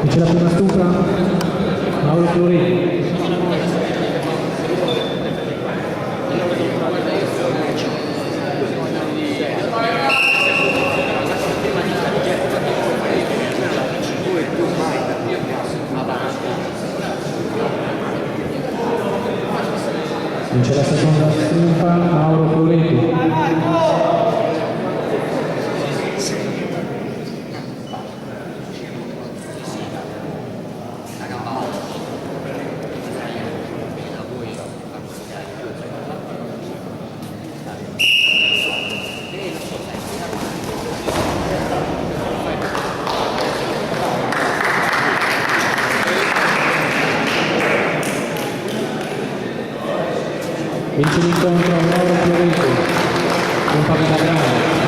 Vince la prima stufa Mauro Florini. Vince la seconda stufa Mauro Florini. Vince l'incontro Mauro Florini, un pavimento grande.